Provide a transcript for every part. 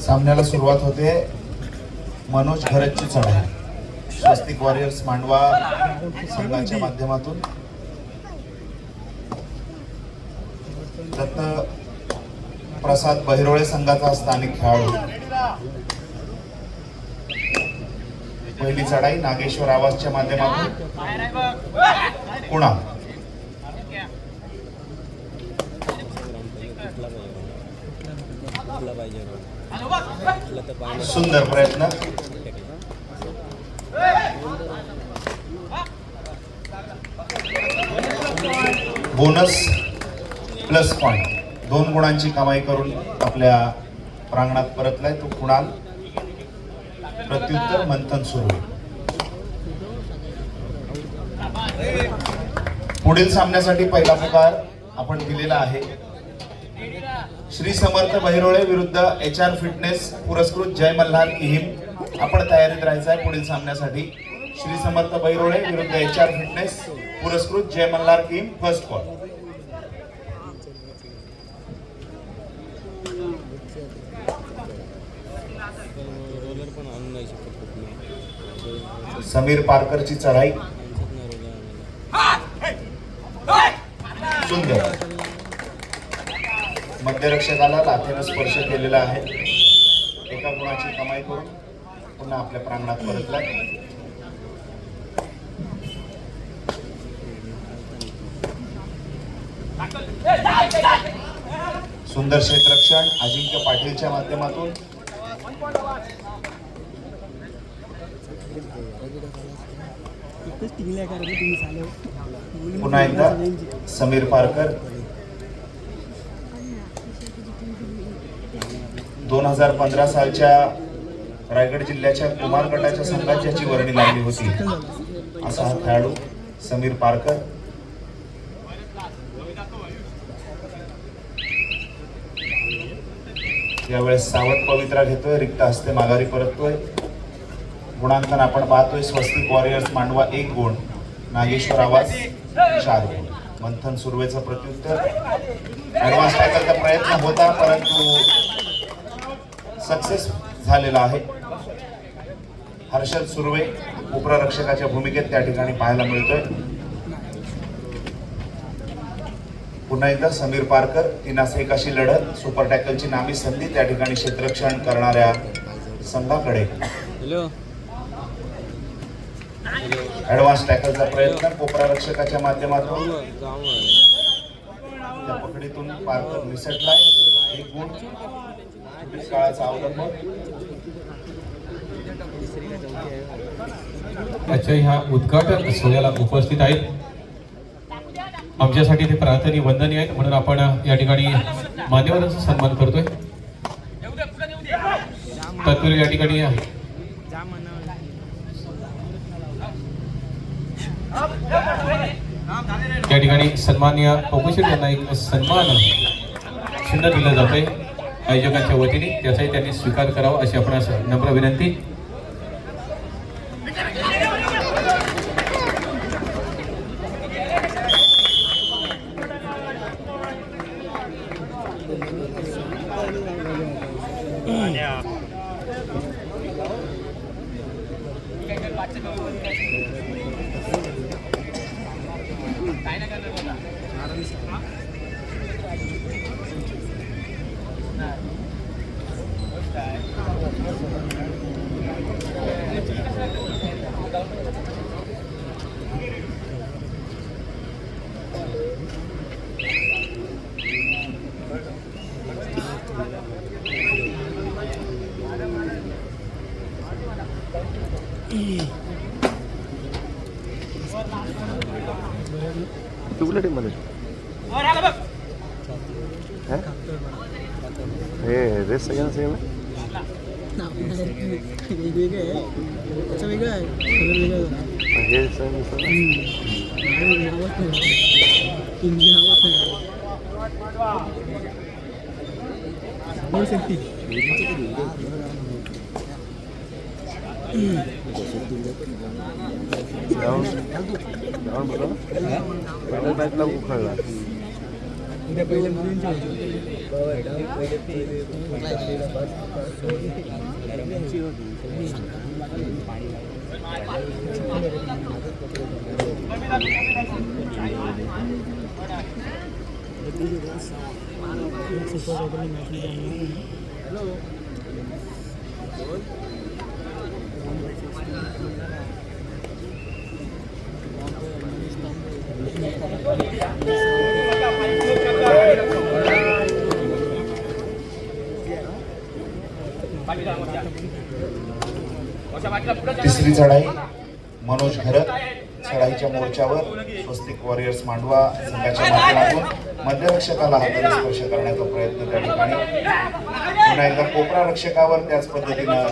सामन्याला सुरुवात होते. मनोज घरतची चढाई स्वस्तिक वॉरियर्स मांडवा संघाच्या माध्यमातून. दत्त प्रसाद बहिरोळे संघाचा स्थानिक खेळाडू. पहिली चढाई नागेश्वर आवासच्या माध्यमातून कुणाल. सुंदर प्रयत्न. बोनस प्लस पॉइंट 2 गुणांची कमाई करून आपल्या प्रांगणात परतलाय तो कुणाल. प्रत्युत्तर मंथन सुरू. पुढील सामन्यासाठी पहिला पुकार आपण दिलेला आहे. श्री समर्थ बहिरोळे विरुद्ध HR फिटनेस पुरस्कृत जय मल्हार किहिम. आपण तयारीत राहायचं आहे पुढील सामन्यासाठी. श्री समर्थ बहिरोळे विरुद्ध HR फिटनेस पुरस्कृत जय मल्हार किहिम. First call. समीर पारकरची चढाई सुंदर. मध्यरक्षकाला लाथेनं स्पर्श केलेला आहे. एका गुणाची कमाई करून पुन्हा आपल्या प्रांगणात परतला. सुंदर क्षेत्ररक्षण अजिंक्य पाटीलच्या माध्यमातून. पुन्हा एकदा समीर पारकर. 2015 सालच्या रायगड जिल्ह्याच्या कुमार गटाच्या संघात ज्याची वर्णी लागली होती असा हा खेळाडू समीर पारकर. यावेळेस सावध पवित्रा घेतोय. रिक्त हस्ते माघारी परततोय. गुणांकन आपण पाहतोय. स्वस्तिक वॉरियर्स मांडवा 1 गुण, नागेश्वर आवाज 4 गुण. मंथन सुर्वेचं प्रत्युत्तर. ऍडव्हान्स टॅकलचा प्रयत्न होता परंतु सक्सेस झालेला आहे. हर्षद सुर्वे उपरक्षकाच्या भूमिकेत त्या ठिकाणी पाहायला मिळतोय. पुन्हा एकदा समीर पारकर 3-1 अशी लढत. सुपर टॅकलची नामी संधी त्या ठिकाणी क्षेत्ररक्षण करणाऱ्या संघाकडे. ऍडव्हान्स टॅकलचा प्रयत्न कोपरा रक्षकाच्या माध्यमातून. त्या पकडीतून पारकर निसटलाय. 1 गुण. काळाचा अवलंब. अच्छा, ह्या उद्घाटन सोहळ्याला उपस्थित आहेत. आमच्यासाठी ते प्रार्थनी वंदनीय आहेत म्हणून आपण या ठिकाणी मान्यवरांचा सन्मान करतोय. तत्पूर्वी या ठिकाणी या ठिकाणी सन्माननीय पपुशेट यांना एक सन्मान चिन्ह दिलं जातंय आयोजकांच्या वतीने. त्याचाही त्यांनी स्वीकार करावा अशी आपणास नम्र विनंती. कुठल्या टीम मध्ये हे रेस सगळ्यांना सेम आहे. हे पहिल्या मॅचला उखळला. तिसरी चढाई मनोज घरत चढाईच्या मोर्चावर स्वस्तिक वॉरियर्स मांडवा संघाच्या माध्यमातून मध्यरक्षकाला हाताने स्पर्श करण्याचा प्रयत्न त्या ठिकाणी पुन्हा एकदा कोपरा रक्षकावर त्याच पद्धतीनं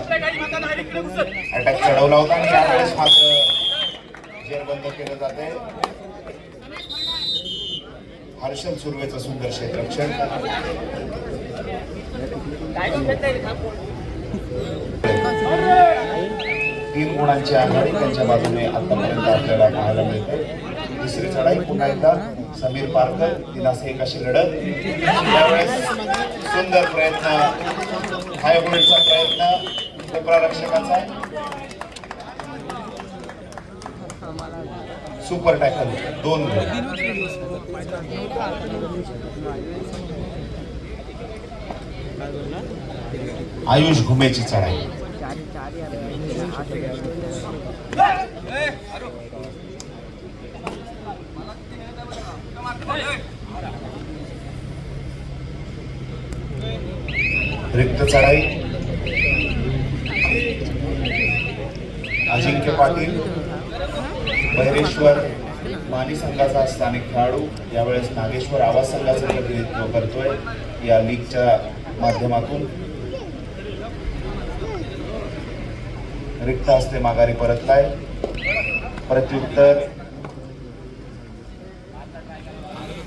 अटॅक चढवला होता आणि यावेळेस मात्र जेर बंद केलं जाते. हर्षल सुर्वेचं सुंदर क्षेत्ररक्षण. तीन गुणांची आघाडी त्यांच्या बाजूने आतापर्यंत आपल्याला पाहायला मिळते. तिसरी चढाई पुन्हा एकदा समीर पारकर 3-1 अशी लढत. त्यावेळेस सुंदर प्रयत्न, हाय होल्डचा प्रयत्न कोपरा रक्षकाचा. सुपर टॅकल 2 गोल. आयुष घुमेची चढाई. रिक्त चढाई अजिंक्य पाटील बहिरेश्वर मानी संघाचा स्थानिक खेळाडू यावेळेस नागेश्वर आवाज संघाचं प्रतिनिधित्व करतोय या लीगच्या माध्यमातून. रिक्त असते माघारी परतलाय. प्रत्युत्तर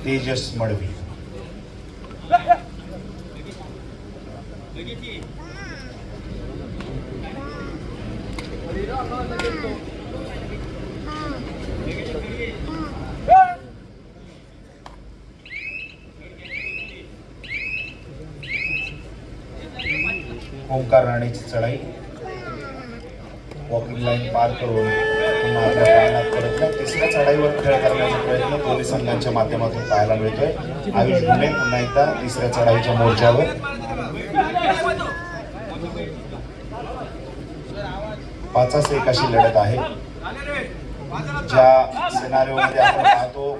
तेजस मडवी. ओंकार राणेची चढाई वॉकिंग लाईन पार करून पुन्हा आपल्या पाळण्यात परतला. तिसऱ्या चढाईवर खेळ करण्याचा प्रयत्न दोन्ही संघांच्या माध्यमातून पाहायला मिळतोय. आयुष घुमे पुन्हा एकदा तिसऱ्या चढाईच्या मोर्चावर. 5-1 अशी लढत आहे. ज्या सिनारिओमध्ये आपण पाहतो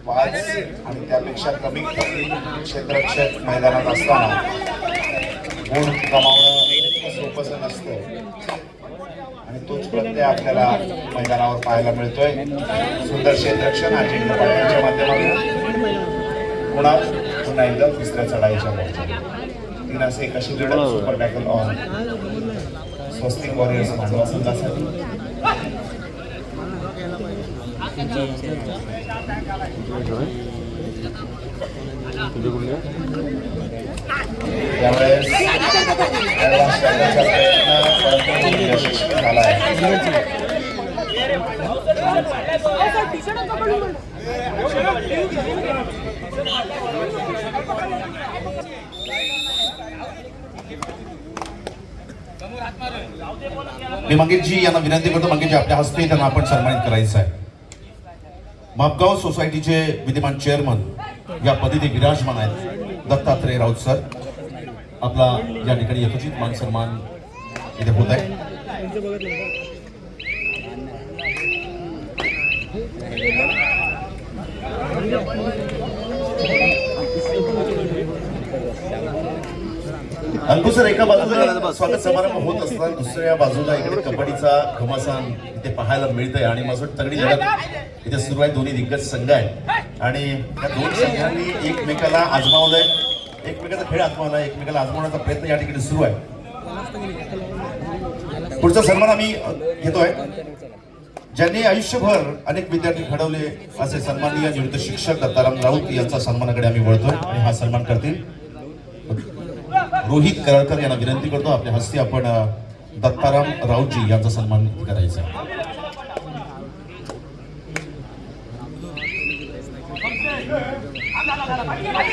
5 आणि त्यापेक्षा कमी क्षेत्ररक्षक मैदानात असताना गुण गमावणं सोपं नसतं आणि तोच प्रत्यय आपल्याला मैदानावर पाहायला मिळतोय. सुंदर क्षेत्ररक्षण अजिंक्य पाटीलच्या माध्यमातून पुन्हा एकदा तिसऱ्या चढाईच्या मोर्चावर. 3-1 अशी लढत super tackle on Swastik warriors Mandwa संघासाठी. त्यावेळेस ऍडव्हान्स करण्याचा प्रयत्न परंतु यशस्वी झाला आहे. मी मंगेशजी यांना विनंती करतो, मंगेशजी आपल्या हस्ते त्यांना आपण सन्मानित करायचं आहे. मापगाव सोसायटीचे विद्यमान चेअरमन या पदी ते विराजमान आहेत दत्तात्रय राऊत सर. आपला या ठिकाणी यथोचित मान सन्मान इथे होत आहे. अंकुश सर, एका बाजूला स्वागत समारंभ होत असताना दुसऱ्या बाजूला इकडे कबड्डीचा घमासान इथे पाहायला मिळतंय आणि माझं तगडी लढत इथे सुरू आहे. दोन्ही दिग्गज संघ आहेत आणि या दोन संघांनी एकमेकाला आजमावलंय, एकमेकाचा खेळ आजमावलाय, एकमेकाला आजमावण्याचा प्रयत्न या ठिकाणी सुरू आहे. पुढचा सन्मान आम्ही घेतोय ज्यांनी आयुष्यभर अनेक विद्यार्थी घडवले असे सन्माननीय निवृत्त शिक्षक दत्ताराम राऊत यांचा सन्मानाकडे आम्ही वळतोय आणि हा सन्मान करतील रोहित करळकर यांना विनंती करतो आपल्या हस्ते आपण दत्ताराम राऊतजी यांचा सन्मान करायचा. अरे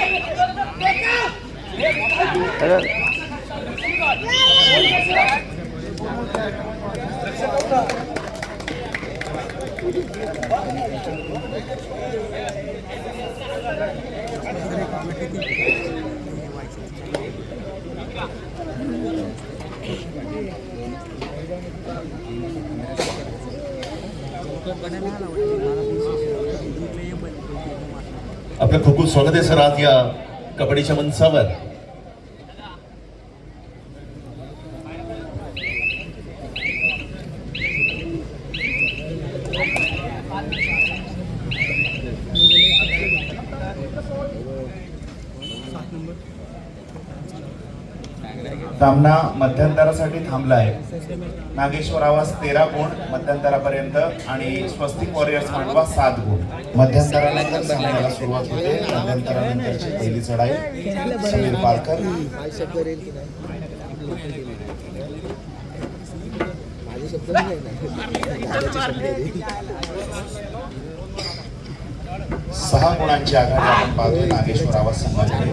आपलं खूप खूप स्वागत आहे सर आज या कबड्डीच्या मंचावर. सामना मध्यंतरासाठी थांबला आहे. नागेश्वर आवाज 13 गुण मध्यंतरापर्यंत आणि स्वस्तिक वॉरियर्स मांडवा 7 गुण. मध्यंतरानंतर सामन्याला सुरुवात होते. मध्यंतरानंतरची पहिली चढाई समीर पारकर. सहा गुणांची आघाडी आपण पाहतोय नागेश्वर आवाज संघाकडे.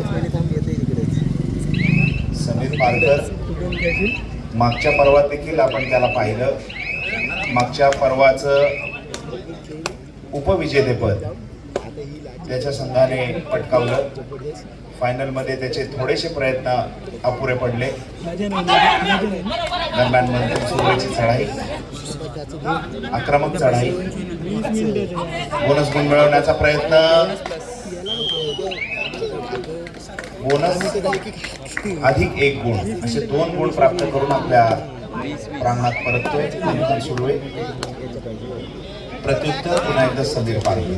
समीर पारकर मागच्या पर्वात देखील आपण त्याला पाहिलं. मागच्या पर्वाचं उपविजेतेपद त्याच्या संघाने पटकावलं. फायनलमध्ये त्याचे थोडेसे प्रयत्न अपुरे पडले. दरम्यान मंथन सुरुवातीची चढाई, आक्रमक चढाई, बोनस गुण मिळवण्याचा प्रयत्न, बोनस अधिक 1 गुण असे 2 गुण प्राप्त करून आपल्या प्रांगणात परततोय. मंथन सुरू आहे. प्रत्युत्तर पुन्हा एकदा समीर पारकर.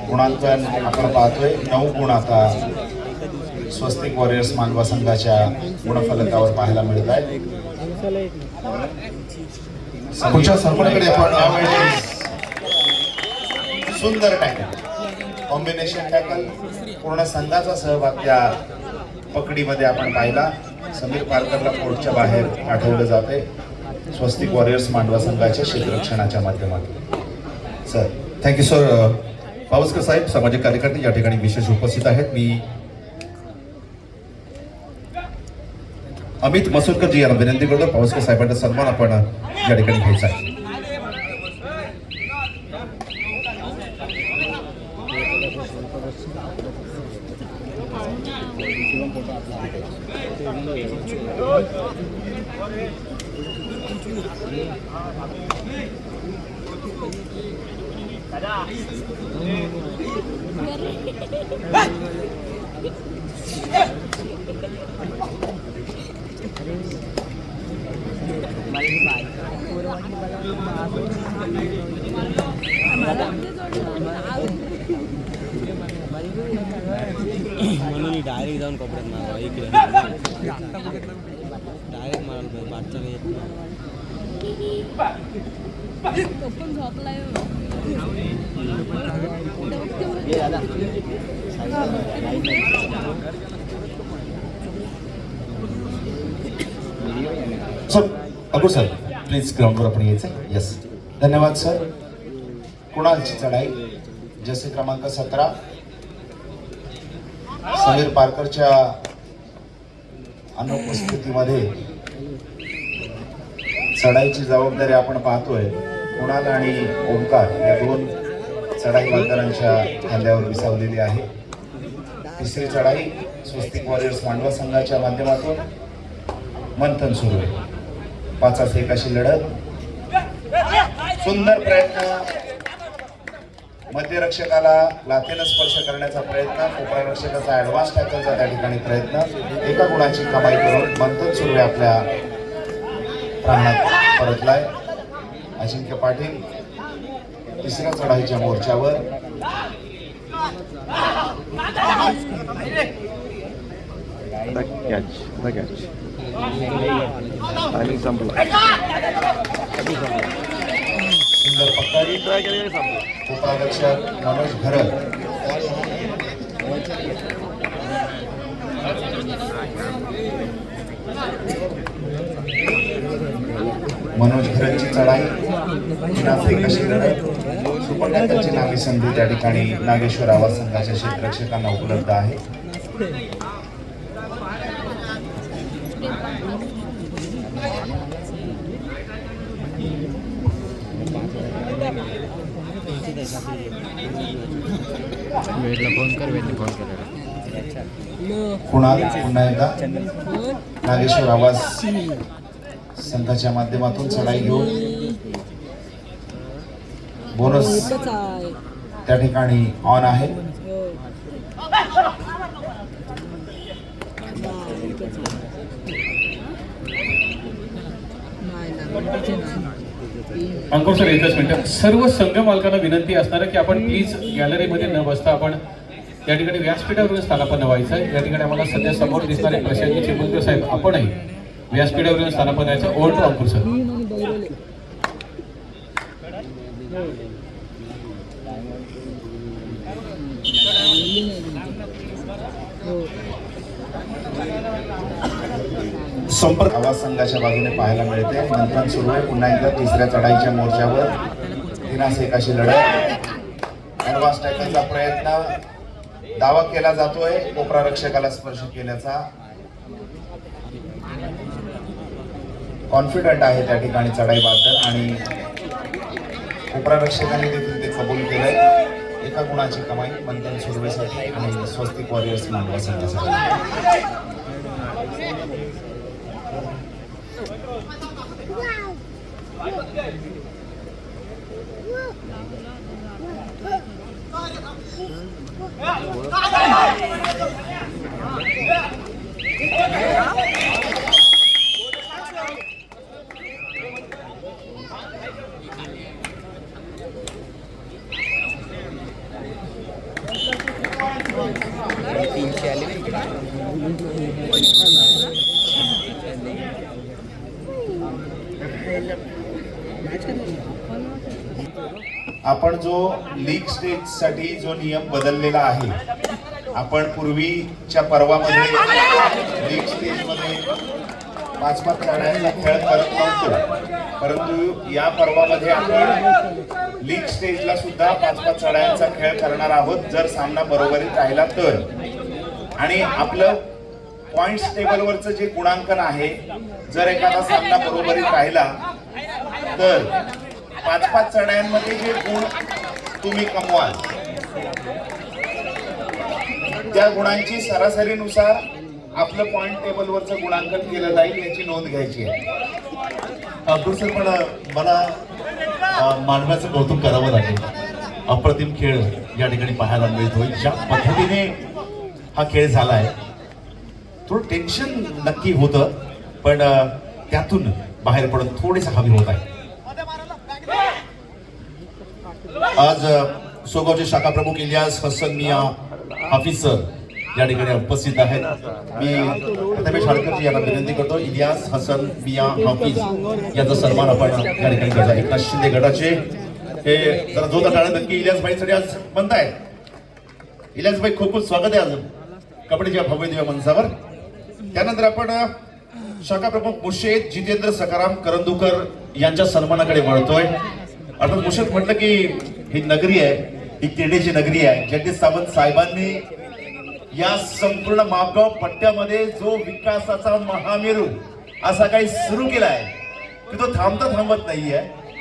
गुणांकन आपण पाहतोय 9 गुण आता स्वस्तिक वॉरियर्स मांडवा संघाच्या गुणफलकावर पाहायला मिळत आहे. पुढच्या सरपणाकडे आपण यावेळेस सुंदर टॅकल, कॉम्बिनेशन टॅकल, पूर्ण संघाचा सहभाग त्या पकडीमध्ये आपण पाहिला. समीर पारकरला कोर्टच्या बाहेर पाठवलं जाते स्वस्तिक वॉरियर्स मांडवा संघाच्या क्षेत्ररक्षणाच्या माध्यमातून. Sir thank you sir. पावसकर साहेब सामाजिक कार्यकर्ते या ठिकाणी विशेष उपस्थित आहेत. मी अमित मसूरकर जी यांना विनंती करतो पावसकर साहेबांचा सन्मान आपण या ठिकाणी घ्यायचा आहे. म्हणून डायरेक्ट जाऊन कपड्यात मारा इकडे डायरेक्ट मारायला पाठचा पण झोपलाय सर अगोदर सर प्लीज ग्राउंडवर आपण यायचं. येस धन्यवाद सर. कुणालची चढाई जसे क्रमांक 17 समीर पारकरच्या अनुपस्थितीमध्ये चढाईची जबाबदारी आपण पाहतोय. कुणाल आणि ओंकार या 2 चढाई बांधकारांच्या खांद्यावर विसावलेली आहे. तिसरी चढाई स्वस्तिक वॉरियर्स मांडवा संघाच्या माध्यमातून मंथन सुरू आहे. 5-1 अशी लढत. सुंदर प्रयत्न, मध्यरक्षकाला लाथेनं स्पर्श करण्याचा प्रयत्न, कोपरारक्षकाचा ऍडव्हान्स टॅकलचा त्या ठिकाणी प्रयत्न. 1 गुणाची कमाई करून मंथन सुरू आहे आपल्या प्रांगणात परतलाय. अजिंक्य पाटील तिसऱ्या चढाईच्या मोर्चावर. कॅच आणि संपला. सुंदर पक्कारी. ट्राय केलं संपला. कोपरारक्षक मनोज घरत. मनोज खरंची चढाई नागरिक कशी लढत सुपर्णकाची नावी संधी त्या ठिकाणी नागेश्वर आवाज संघाच्या क्षेत्ररक्षकांना उपलब्ध आहे. कुणाल पुन्हा एकदा नागेश्वर आवाज संघाच्या माध्यमातून चढाई घेऊन बोनस त्या ठिकाणी ऑन आहे. अंकुर सर एकच मिनिट. सर्व संघ मालकांना विनंती असणार आहे की आपण प्लीज गॅलरीमध्ये न बसता आपण या ठिकाणी व्यासपीठावरून स्थानापन्न व्हायचं आहे. या ठिकाणी आम्हाला सध्या समोर दिसणारे प्रशांतजी चिमुलकर साहेब आपणही व्यासपीठावरून स्थानापन्न व्हायचं. Over to Ankur sir. संपर्क आवाज संघाच्या बाजूने पाहायला मिळते. मंथन सुरू आहे पुन्हा एकदा तिसऱ्या चढाईच्या मोर्चावर 3-1 लढत. ॲडव्हान्स टॅकलचा प्रयत्न दावा केला जातोय कोपरा रक्षकाला स्पर्श केल्याचा. कॉन्फिडंट आहे त्या ठिकाणी चढाईबद्दल आणि कोपरा रक्षकांनी देखील ते कबूल केलंय. एका गुणाची कमाई मंथन सुरवेसाठी आणि स्वस्तिक वॉरियर्स मांडवा संघासाठी. आपण जो लीग स्टेज साठी जो नियम बदललेला आहे, आपण पूर्वीच्या पर्वामध्ये लीग स्टेज मध्ये 5-5 चढायांचा खेळ करत नव्हतो, परंतु या पर्वामध्ये आपण लीग स्टेजला सुद्धा 5-5 चढायांचा खेळ करणार आहोत जर सामना बरोबरीत राहिला तर. आणि आपलं पॉइंट्स टेबलवरचं जे गुणांकन आहे, जर एखादा सामना बरोबरीत राहिला तर 5-5 चढायांमध्ये जे गुण तुम्ही कमवाल त्या गुणांची सरासरीनुसार आपलं पॉइंट टेबलवरचं गुणांकन केलं जाईल याची नोंद घ्यायची आहे. अब्दुल सर, पण मला मानवाचं कौतुक करावं लागेल. अप्रतिम खेळ या ठिकाणी पाहायला मिळतोय. ज्या पद्धतीने हा खेळ झाला आहे, थोडं टेन्शन नक्की होतं, पण त्यातून बाहेर पडून थोडेसे हवी होत आहे. आज सोगावचे शाखा प्रमुख इलियास हसन मिया हाफिज सर या ठिकाणी उपस्थित आहेत. मी प्रथमेश हाडकरजी यांना विनंती करतो, इलियास हसन मिया हाफिज यांचा सन्मान आपण या ठिकाणी करतो. एकनाथ शिंदे गटाचे हे जरा जोरदार टाळ्या नक्की इलियास भाईसाठी आज म्हणतायत. इलियास भाई, खूप खूप स्वागत आहे आज कबड्डीच्या भव्य दिव्य मंचावर. त्यानंतर आपण शाखा प्रमुख मुर्शेद जितेंद्र सकाराम करंदुकर यांच्या सन्मानाकडे वळतोय. अर्थात मुर्शेद म्हटलं की ही नगरी आहे, ही क्रीडेची नगरी आहे. जगदीश सावंत साहेबांनी या संपूर्ण मापगाव पट्ट्यामध्ये जो विकासाचा महामेरू असा काही सुरू केला आहे की तो थांबत नाहीये.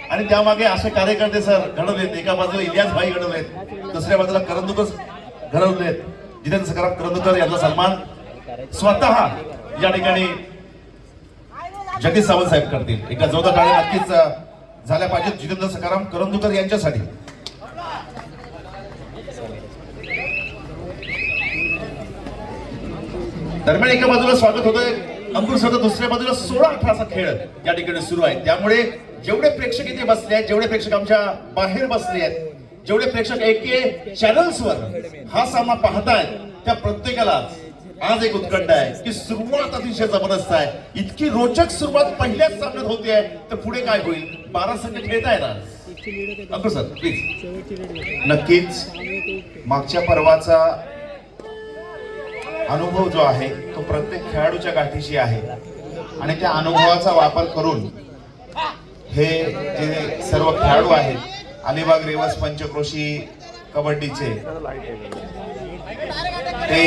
आणि त्यामागे असे कार्यकर्ते सर घडवलेत. एका बाजूला इलियास भाई घडवलेत, दुसऱ्या बाजूला करंदुकर घडवलेत. जितेंद्र सकाराम करंदुकर यांचा सन्मान स्वतः या ठिकाणी जगदीश सावंत साहेब करतील. एका जोरदार टाळ्या नक्कीच झाल्या पाहिजेत जितेंद्र सकाराम करंदुकर यांच्यासाठी. दरम्यान एका बाजूला स्वागत होतंय अंकुर सर, दुसऱ्या बाजूला 16-18 खेळ या ठिकाणी सुरू आहे. त्यामुळे जेवढे प्रेक्षक इथे बसले आहेत, जेवढे प्रेक्षक आमच्या बाहेर बसले आहेत, जेवढे प्रेक्षक एके चॅनल्सवर हा सामना पाहतायत, त्या प्रत्येकाला आज एक उत्कंठा आहे की सुरुवात अतिशय जबरदस्त आहे. इतकी रोचक सुरुवात पहिल्याच सामन्यात होते आहे, तर पुढे काय होईल? 12 संघ खेळतायत आज. अंकुर सर प्लीज. नक्कीच मागच्या पर्वाचा अनुभव जो आहे तो प्रत्येक खेळाडूच्या गाठीशी आहे आणि त्या अनुभवाचा वापर करून हे जे सर्व खेळाडू आहेत अलिबाग रेवस पंचक्रोशी कबड्डीचे, ते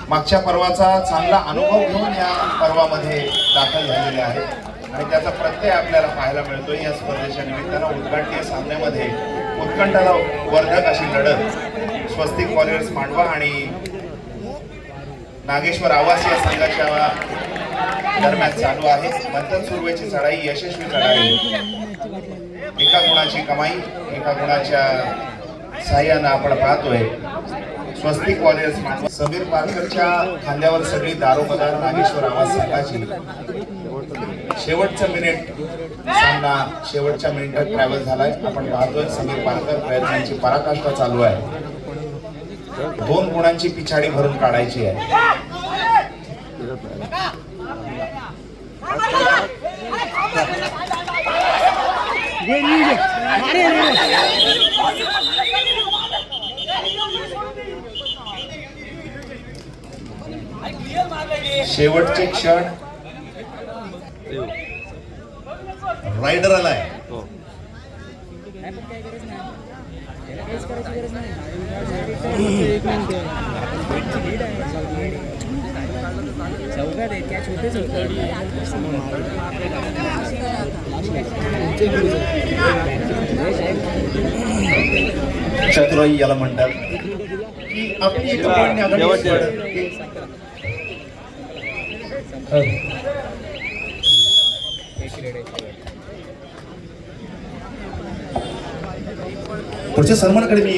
मागच्या पर्वाचा चांगला अनुभव घेऊन या पर्वामध्ये दाखल झालेले आहेत आणि त्याचा प्रत्यय आपल्याला पाहायला मिळतोय. या स्पर्धेच्या निमित्तानं उद्घाटनीय सामन्यामध्ये उत्कंठाला वर्धक अशी लढत स्वस्तिक वॉरियर्स मांडवा आणि नागेश्वर आवास या संघाच्या दरम्यान चालू आहे. मंथन सुर्वेची चढाई, यशस्वी चढाई, एका गुणाची कमाई, एका गुणाच्या सहाय्यानं आपण पाहतोय. स्वस्तिक वॉरियर्स मांडवा समीर पारकरच्या खांद्यावर सगळी दारोमदार नागेश्वर आवाज संघाची. शेवटचं मिनिट सामना शेवटच्या मिनिटात ट्रॅव्हल झालाय. आपण पाहतोय समीर पारकर प्रयत्नांची पराकाष्ठा चालू आहे. 2 गुणांची पिछाडी भरून काढायची आहे. शेवटचे क्षण. रायडर आलाय. चौकात आहे त्या छोटे चौकात चतुराई याला म्हणतात की आपली एका पॉईंटने आघाडी वाढत. पुढच्या सन्मानाकडे मी